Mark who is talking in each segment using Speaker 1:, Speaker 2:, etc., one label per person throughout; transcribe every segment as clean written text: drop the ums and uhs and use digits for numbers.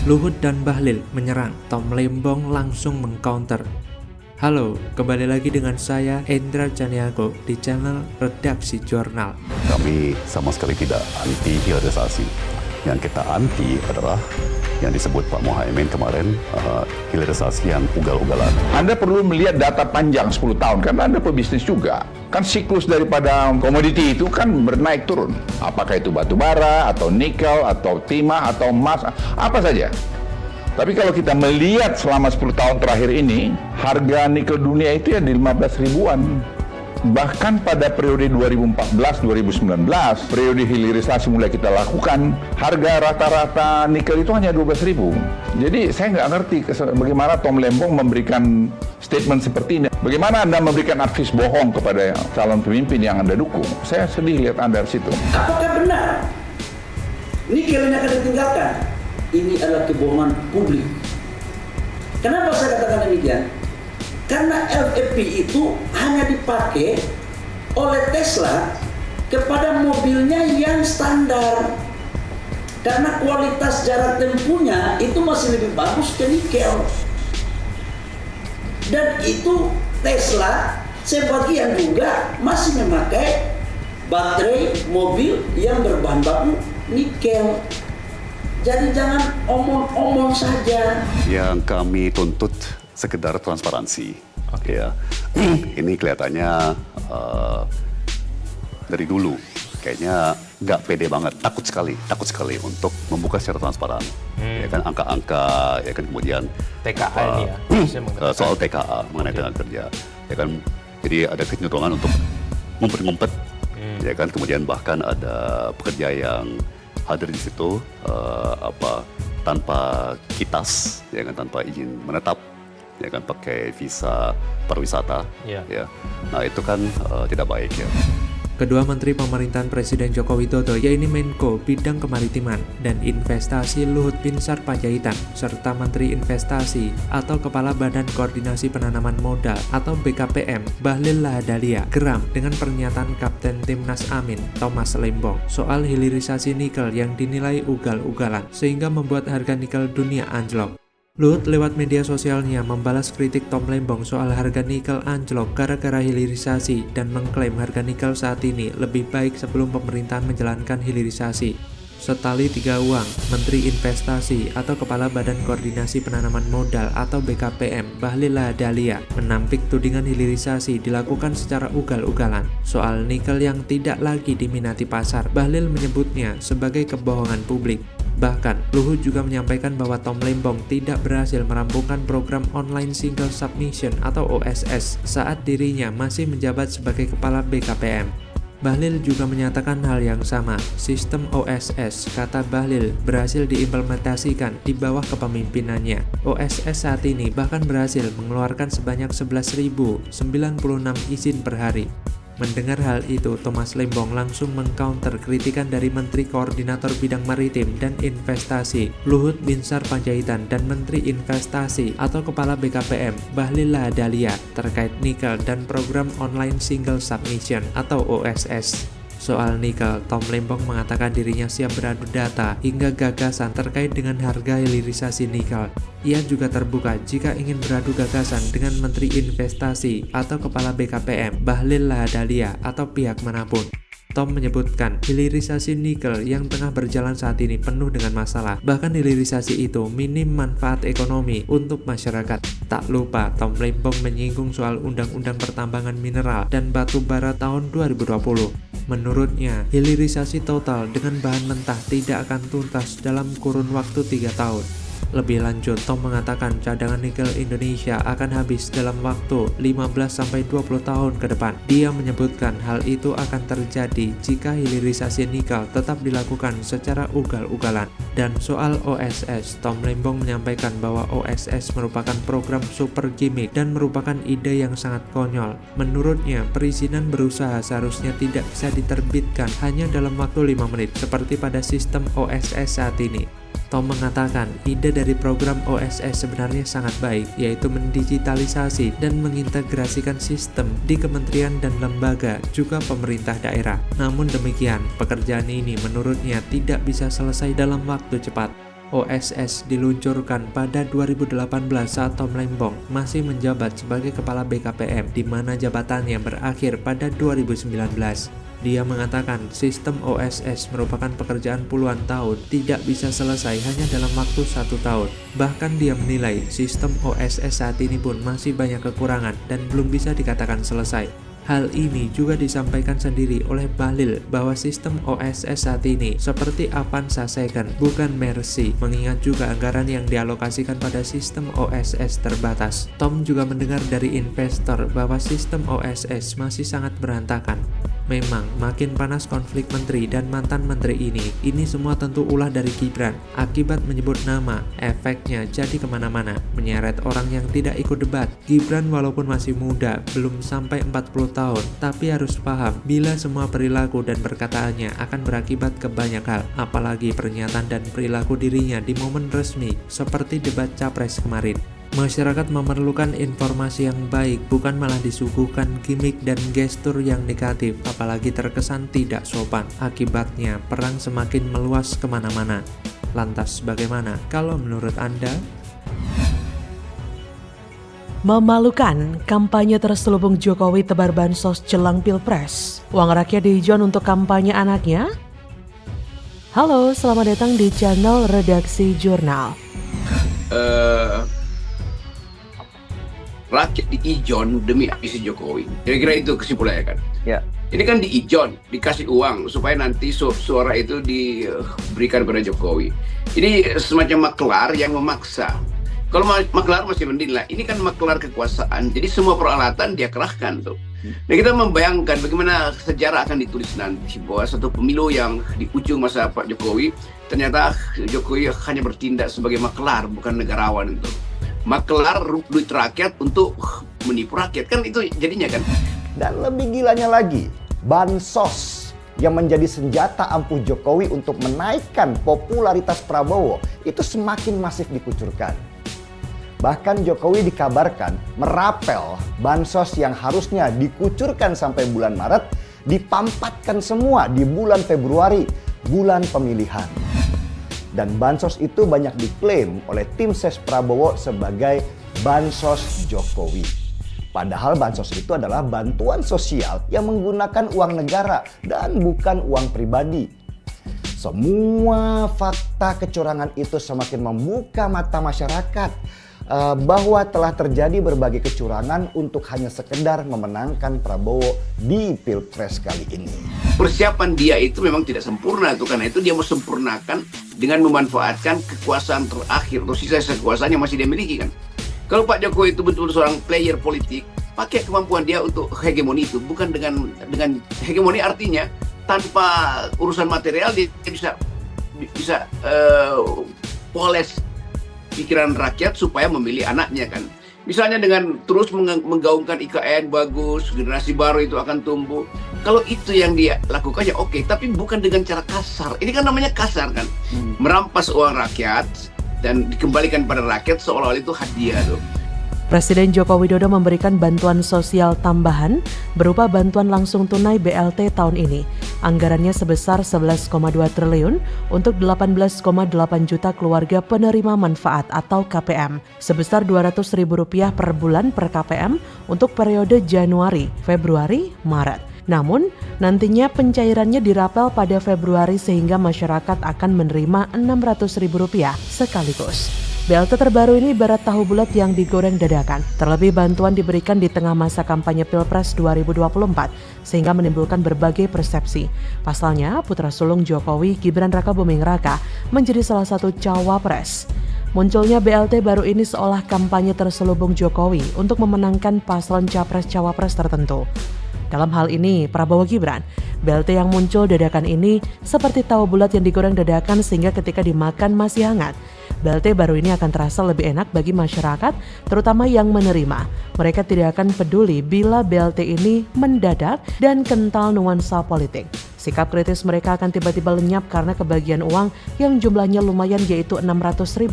Speaker 1: Luhut dan Bahlil menyerang, Tom Lembong langsung mengcounter. Halo, kembali lagi dengan saya Endra Caniago di channel Redaksi Jurnal.
Speaker 2: Kami sama sekali tidak anti hilirisasi. Yang kita anti adalah yang disebut Pak Muhaimin kemarin, hilirisasi yang ugal-ugalan.
Speaker 3: Anda perlu melihat data panjang 10 tahun, karena Anda pebisnis juga. Kan siklus daripada komoditi itu kan bernaik turun. Apakah itu batu bara, atau nikel, atau timah, atau emas, apa saja. Tapi kalau kita melihat selama 10 tahun terakhir ini, harga nikel dunia itu ya di 15 ribuan. Bahkan pada periode 2014-2019, periode hilirisasi mulai kita lakukan, harga rata-rata nikel itu hanya 12 ribu. Jadi saya nggak ngerti bagaimana Tom Lembong memberikan statement seperti ini. Bagaimana Anda memberikan advis bohong kepada calon pemimpin yang Anda dukung. Saya sedih lihat Anda di situ.
Speaker 4: Apakah benar nikel ini akan ditinggalkan? Ini adalah kebohongan publik. Kenapa saya katakan demikian? Karena LFP itu hanya dipakai oleh Tesla kepada mobilnya yang standar. Karena kualitas jarak tempuhnya itu masih lebih bagus ke nikel. Dan itu Tesla sebagian juga masih memakai baterai mobil yang berbahan baku nikel. Jadi jangan omong-omong saja.
Speaker 2: Yang kami tuntut sekedar transparansi. Ya, ini kelihatannya dari dulu kayaknya nggak pede banget, takut sekali untuk membuka secara transparan. Ya kan angka-angka, ya kan kemudian
Speaker 5: TKA ini ya.
Speaker 2: Soal TKA mengenai tenaga kerja. Ya kan, jadi ada kecenderungan untuk ngumpet-ngumpet. Ya kan, kemudian bahkan ada pekerja yang hadir di situ tanpa kitas, ya kan, tanpa izin menetap, ya kan, pakai visa pariwisata. Ya. Nah itu kan tidak baik ya.
Speaker 1: Kedua Menteri Pemerintahan Presiden Joko Widodo, yaitu Menko Bidang Kemaritiman dan Investasi Luhut Binsar Panjaitan, serta Menteri Investasi atau Kepala Badan Koordinasi Penanaman Modal atau BKPM, Bahlil Lahadalia, geram dengan pernyataan Kapten Timnas Amin, Thomas Lembong, soal hilirisasi nikel yang dinilai ugal-ugalan, sehingga membuat harga nikel dunia anjlok. Luhut lewat media sosialnya membalas kritik Tom Lembong soal harga nikel anjlok gara-gara hilirisasi dan mengklaim harga nikel saat ini lebih baik sebelum pemerintahan menjalankan hilirisasi. Setali tiga uang, Menteri Investasi atau Kepala Badan Koordinasi Penanaman Modal atau BKPM, Bahlil Lahadalia, menampik tudingan hilirisasi dilakukan secara ugal-ugalan. Soal nikel yang tidak lagi diminati pasar, Bahlil menyebutnya sebagai kebohongan publik. Bahkan, Luhut juga menyampaikan bahwa Tom Lembong tidak berhasil merampungkan program Online Single Submission atau OSS saat dirinya masih menjabat sebagai Kepala BKPM. Bahlil juga menyatakan hal yang sama. Sistem OSS, kata Bahlil, berhasil diimplementasikan di bawah kepemimpinannya. OSS saat ini bahkan berhasil mengeluarkan sebanyak 11.096 izin per hari. Mendengar hal itu, Thomas Lembong langsung mengcounter kritikan dari Menteri Koordinator Bidang Maritim dan Investasi, Luhut Binsar Panjaitan, dan Menteri Investasi atau Kepala BKPM, Bahlil Lahadalia, terkait nikel dan program Online Single Submission atau OSS. Soal nikel, Tom Lembong mengatakan dirinya siap beradu data hingga gagasan terkait dengan harga hilirisasi nikel. Ia juga terbuka jika ingin beradu gagasan dengan Menteri Investasi atau Kepala BKPM, Bahlil Lahadalia atau pihak manapun. Tom menyebutkan hilirisasi nikel yang tengah berjalan saat ini penuh dengan masalah. Bahkan hilirisasi itu minim manfaat ekonomi untuk masyarakat. Tak lupa, Tom Lembong menyinggung soal Undang-Undang Pertambangan Mineral dan Batu Bara tahun 2020. Menurutnya, hilirisasi total dengan bahan mentah tidak akan tuntas dalam kurun waktu 3 tahun. Lebih lanjut, Tom mengatakan cadangan nikel Indonesia akan habis dalam waktu 15-20 tahun ke depan. Dia menyebutkan hal itu akan terjadi jika hilirisasi nikel tetap dilakukan secara ugal-ugalan. Dan soal OSS, Tom Lembong menyampaikan bahwa OSS merupakan program super gimmick dan merupakan ide yang sangat konyol. Menurutnya, perizinan berusaha seharusnya tidak bisa diterbitkan hanya dalam waktu 5 menit seperti pada sistem OSS saat ini. Tom mengatakan ide dari program OSS sebenarnya sangat baik, yaitu mendigitalisasi dan mengintegrasikan sistem di kementerian dan lembaga, juga pemerintah daerah. Namun demikian, pekerjaan ini menurutnya tidak bisa selesai dalam waktu cepat. OSS diluncurkan pada 2018 saat Tom Lembong masih menjabat sebagai Kepala BKPM, di mana jabatannya berakhir pada 2019. Dia mengatakan sistem OSS merupakan pekerjaan puluhan tahun, tidak bisa selesai hanya dalam waktu 1 tahun. Bahkan dia menilai sistem OSS saat ini pun masih banyak kekurangan dan belum bisa dikatakan selesai. Hal ini juga disampaikan sendiri oleh Bahlil bahwa sistem OSS saat ini seperti Avanza Second, bukan Mercy, mengingat juga anggaran yang dialokasikan pada sistem OSS terbatas. Tom juga mendengar dari investor bahwa sistem OSS masih sangat berantakan. Memang makin panas konflik menteri dan mantan menteri ini semua tentu ulah dari Gibran. Akibat menyebut nama, efeknya jadi kemana-mana, menyeret orang yang tidak ikut debat. Gibran walaupun masih muda, belum sampai 40 tahun, tapi harus paham bila semua perilaku dan perkataannya akan berakibat ke banyak hal, apalagi pernyataan dan perilaku dirinya di momen resmi seperti debat Capres kemarin. Masyarakat memerlukan informasi yang baik, bukan malah disuguhkan gimmick dan gestur yang negatif, apalagi terkesan tidak sopan. Akibatnya, perang semakin meluas kemana-mana. Lantas bagaimana kalau menurut Anda?
Speaker 5: Memalukan, kampanye terselubung Jokowi tebar bansos jelang Pilpres. Uang rakyat diijon untuk kampanye anaknya? Halo, selamat datang di channel Redaksi Jurnal.
Speaker 6: Rakyat diijon demi ambisi Jokowi. Kira-kira itu kesimpulannya kan?
Speaker 7: Ya.
Speaker 6: Ini kan diijon, dikasih uang supaya nanti suara itu diberikan kepada Jokowi. Ini semacam maklar yang memaksa. Kalau maklar masih mending lah. Ini kan maklar kekuasaan. Jadi semua peralatan dia kerahkan tuh. Nah, kita membayangkan bagaimana sejarah akan ditulis nanti bahwa satu pemilu yang di ujung masa Pak Jokowi, ternyata Jokowi hanya bertindak sebagai maklar, bukan negarawan itu. Maklar duit rakyat untuk menipu rakyat, kan itu jadinya kan.
Speaker 7: Dan lebih gilanya lagi, bansos yang menjadi senjata ampuh Jokowi untuk menaikkan popularitas Prabowo itu semakin masif dikucurkan. Bahkan Jokowi dikabarkan merapel bansos yang harusnya dikucurkan sampai bulan Maret, dipampatkan semua di bulan Februari, bulan pemilihan. Dan bansos itu banyak diklaim oleh tim ses Prabowo sebagai bansos Jokowi. Padahal bansos itu adalah bantuan sosial yang menggunakan uang negara dan bukan uang pribadi. Semua fakta kecurangan itu semakin membuka mata masyarakat bahwa telah terjadi berbagai kecurangan untuk hanya sekedar memenangkan Prabowo di Pilpres kali ini.
Speaker 6: Persiapan dia itu memang tidak sempurna tuh, karena itu dia mau sempurnakan dengan memanfaatkan kekuasaan terakhir atau sisa kekuasaan yang masih dia miliki kan. Kalau Pak Jokowi itu betul-betul seorang player politik, pakai kemampuan dia untuk hegemoni itu, bukan dengan hegemoni artinya tanpa urusan material dia bisa poles pikiran rakyat supaya memilih anaknya kan. Misalnya dengan terus menggaungkan IKN bagus, generasi baru itu akan tumbuh. Kalau itu yang dia lakukan ya oke, tapi bukan dengan cara kasar. Ini kan namanya kasar kan. Merampas uang rakyat dan dikembalikan pada rakyat seolah-olah itu hadiah tuh.
Speaker 5: Presiden Joko Widodo memberikan bantuan sosial tambahan berupa bantuan langsung tunai BLT tahun ini. Anggarannya sebesar 11,2 triliun untuk 18,8 juta keluarga penerima manfaat atau KPM, sebesar Rp200.000 per bulan per KPM untuk periode Januari, Februari, Maret. Namun, nantinya pencairannya dirapel pada Februari sehingga masyarakat akan menerima Rp600.000 sekaligus. BLT terbaru ini ibarat tahu bulat yang digoreng dadakan. Terlebih bantuan diberikan di tengah masa kampanye Pilpres 2024 sehingga menimbulkan berbagai persepsi. Pasalnya, putra sulung Jokowi, Gibran Rakabuming Raka, menjadi salah satu cawapres. Munculnya BLT baru ini seolah kampanye terselubung Jokowi untuk memenangkan paslon capres-cawapres tertentu. Dalam hal ini, Prabowo Gibran, BLT yang muncul dadakan ini seperti tahu bulat yang digoreng dadakan sehingga ketika dimakan masih hangat. BLT baru ini akan terasa lebih enak bagi masyarakat, terutama yang menerima. Mereka tidak akan peduli bila BLT ini mendadak dan kental nuansa politik. Sikap kritis mereka akan tiba-tiba lenyap karena kebagian uang yang jumlahnya lumayan yaitu Rp600.000.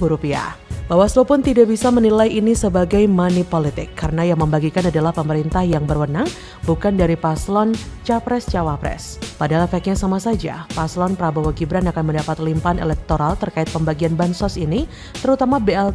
Speaker 5: Bawaslu pun tidak bisa menilai ini sebagai money politik karena yang membagikan adalah pemerintah yang berwenang, bukan dari paslon Capres-Cawapres. Padahal efeknya sama saja, paslon Prabowo Gibran akan mendapat limpahan elektoral terkait pembagian bansos ini, terutama BLT